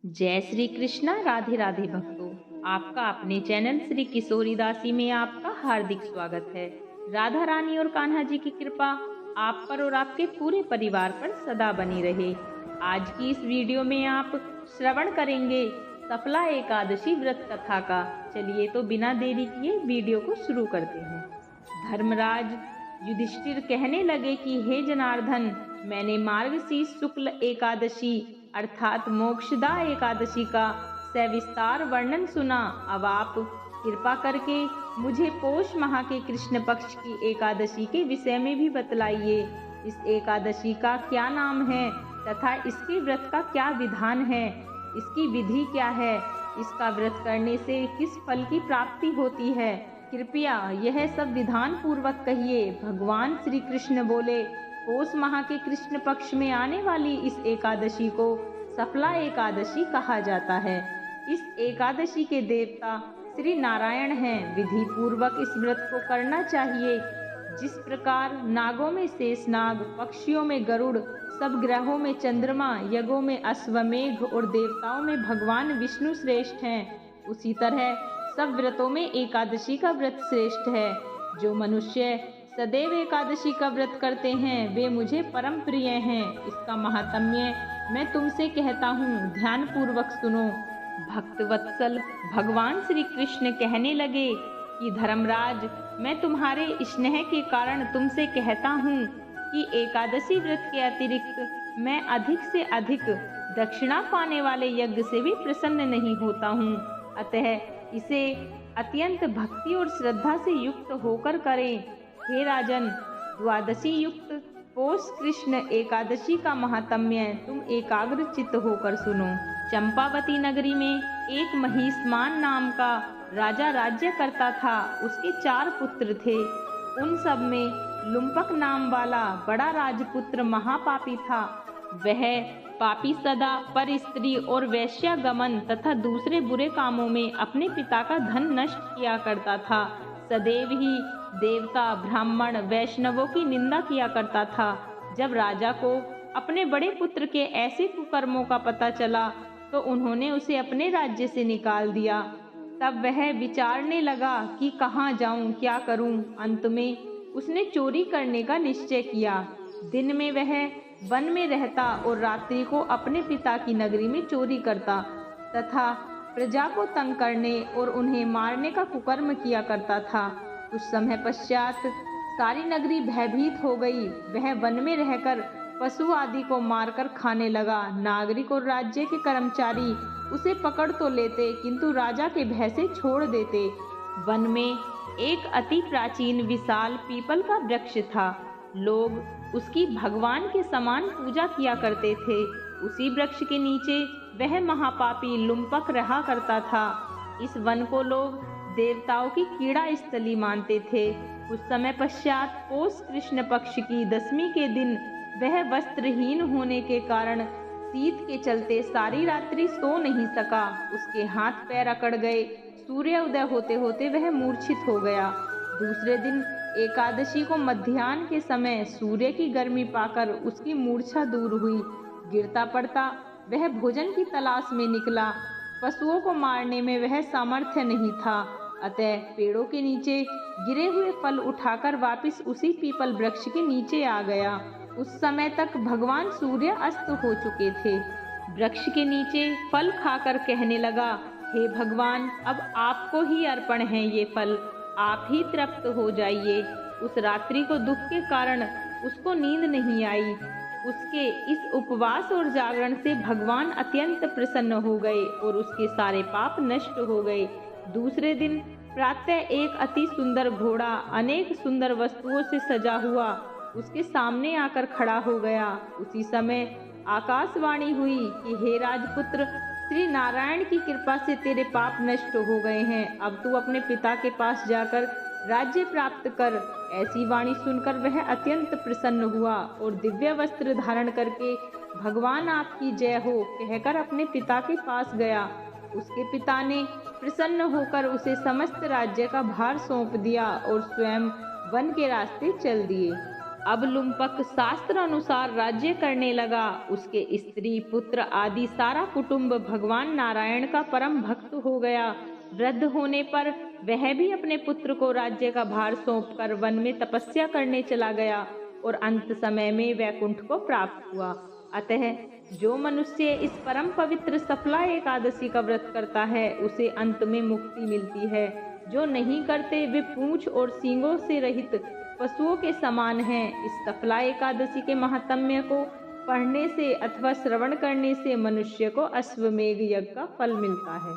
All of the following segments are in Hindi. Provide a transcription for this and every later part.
जय श्री कृष्णा। राधे राधे भक्तों, आपका अपने चैनल श्री किशोरी दासी में आपका हार्दिक स्वागत है। राधा रानी और कान्हा जी की कृपा आप पर और आपके पूरे परिवार पर सदा बनी रहे। आज की इस वीडियो में आप श्रवण करेंगे सफला एकादशी व्रत कथा का। चलिए तो बिना देरी किए वीडियो को शुरू करते हैं। धर्मराज युधिष्ठिर कहने लगे कि हे जनार्दन, मैंने मार्गशीर्ष शुक्ल एकादशी अर्थात मोक्षदा एकादशी का सविस्तार वर्णन सुना। अब आप कृपा करके मुझे पोष माह के कृष्ण पक्ष की एकादशी के विषय में भी बतलाइए। इस एकादशी का क्या नाम है तथा इसके व्रत का क्या विधान है, इसकी विधि क्या है, इसका व्रत करने से किस फल की प्राप्ति होती है, कृपया यह सब विधान पूर्वक कहिए। भगवान श्री कृष्ण बोले, पौष माह के कृष्ण पक्ष में आने वाली इस एकादशी को सफला एकादशी कहा जाता है। इस एकादशी के देवता श्री नारायण हैं। विधि पूर्वक इस व्रत को करना चाहिए। जिस प्रकार नागों में शेषनाग, पक्षियों में गरुड़, सब ग्रहों में चंद्रमा, यज्ञों में अश्वमेघ और देवताओं में भगवान विष्णु श्रेष्ठ हैं, उसी तरह सब व्रतों में एकादशी का व्रत श्रेष्ठ है। जो मनुष्य सदैव एकादशी का व्रत करते हैं वे मुझे परम प्रिय हैं। इसका महात्म्य मैं तुमसे कहता हूँ, ध्यान पूर्वक सुनो। भक्तवत्सल भगवान श्री कृष्ण कहने लगे कि धर्मराज, मैं तुम्हारे स्नेह के कारण तुमसे कहता हूँ कि एकादशी व्रत के अतिरिक्त मैं अधिक से अधिक दक्षिणा पाने वाले यज्ञ से भी प्रसन्न नहीं होता हूँ। अतः इसे अत्यंत भक्ति और श्रद्धा से युक्त होकर करें। हे राजन, द्वादशी युक्त पौष कृष्ण एकादशी का महात्म्य तुम एकाग्र चित्त होकर सुनो। चंपावती नगरी में एक महिष्मान नाम का राजा राज्य करता था। उसके 4 पुत्र थे। उन सब में लुम्पक नाम वाला बड़ा राजपुत्र महापापी था। वह पापी सदा पर स्त्री और वैश्यागमन तथा दूसरे बुरे कामों में अपने पिता का धन नष्ट किया करता था। सदैव ही देवता, ब्राह्मण, वैष्णवों की निंदा किया करता था। जब राजा को अपने बड़े पुत्र के ऐसे कुकर्मों का पता चला तो उन्होंने उसे अपने राज्य से निकाल दिया। तब वह विचारने लगा कि कहाँ जाऊं, क्या करूं। अंत में उसने चोरी करने का निश्चय किया। दिन में वह वन में रहता और रात्रि को अपने पिता की नगरी में चोरी करता तथा प्रजा को तंग करने और उन्हें मारने का कुकर्म किया करता था। कुछ समय पश्चात सारी नगरी भयभीत हो गई। वह वन में रहकर पशु आदि को मारकर खाने लगा। नागरिक और राज्य के कर्मचारी उसे पकड़ तो लेते किंतु राजा के भय से छोड़ देते। वन में एक अति प्राचीन विशाल पीपल का वृक्ष था। लोग उसकी भगवान के समान पूजा किया करते थे। उसी वृक्ष के नीचे वह महापापी लुम्पक रहा करता था। इस वन को लोग देवताओं की कीड़ा स्थली मानते थे। कुछ समय पश्चात पौष कृष्ण पक्ष की 10वीं के दिन वह वस्त्रहीन होने के कारण शीत के चलते सारी रात्रि सो नहीं सका। उसके हाथ पैर अकड़ गए। सूर्य उदय होते होते वह मूर्छित हो गया। दूसरे दिन एकादशी को मध्याह्न के समय सूर्य की गर्मी पाकर उसकी मूर्छा दूर हुई। गिरता पड़ता वह भोजन की तलाश में निकला। पशुओं को मारने में वह सामर्थ्य नहीं था। अतः पेड़ों के नीचे गिरे हुए फल उठाकर वापस उसी पीपल वृक्ष के नीचे आ गया। उस समय तक भगवान सूर्य अस्त हो चुके थे। वृक्ष के नीचे फल खाकर कहने लगा, हे भगवान, अब आपको ही अर्पण है ये फल, आप ही तृप्त हो जाइए। उस रात्रि को दुख के कारण उसको नींद नहीं आई। उसके इस उपवास और जागरण से भगवान अत्यंत प्रसन्न हो गए और उसके सारे पाप नष्ट हो गए। दूसरे दिन प्रातः एक अति सुंदर घोड़ा अनेक सुंदर वस्तुओं से सजा हुआ उसके सामने आकर खड़ा हो गया। उसी समय आकाशवाणी हुई कि हे राजपुत्र, श्री नारायण की कृपा से तेरे पाप नष्ट हो गए हैं। अब तू अपने पिता के पास जाकर राज्य प्राप्त कर। ऐसी वाणी सुनकर वह अत्यंत प्रसन्न हुआ और दिव्य वस्त्र धारण करके भगवान आपकी जय हो कहकर अपने पिता के पास गया। उसके पिता ने प्रसन्न होकर उसे समस्त राज्य का भार सौंप दिया और स्वयं वन के रास्ते चल दिए। अब लुम्पक शास्त्र अनुसार राज्य करने लगा। उसके स्त्री पुत्र आदि सारा कुटुंब भगवान नारायण का परम भक्त हो गया। वृद्ध होने पर वह भी अपने पुत्र को राज्य का भार सौंपकर वन में तपस्या करने चला गया और अंत समय में वैकुंठ को प्राप्त हुआ। अतः जो मनुष्य इस परम पवित्र सफला एकादशी का व्रत करता है उसे अंत में मुक्ति मिलती है। जो नहीं करते वे पूंछ और सींगों से रहित पशुओं के समान हैं। इस सफला एकादशी के महात्म्य को पढ़ने से अथवा श्रवण करने से मनुष्य को अश्वमेध यज्ञ का फल मिलता है।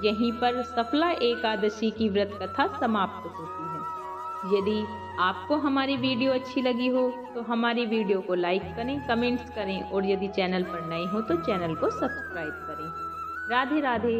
यहीं पर सफला एकादशी की व्रत कथा समाप्त होती है। यदि आपको हमारी वीडियो अच्छी लगी हो तो हमारी वीडियो को लाइक करें, कमेंट्स करें और यदि चैनल पर नए हो तो चैनल को सब्सक्राइब करें। राधे राधे।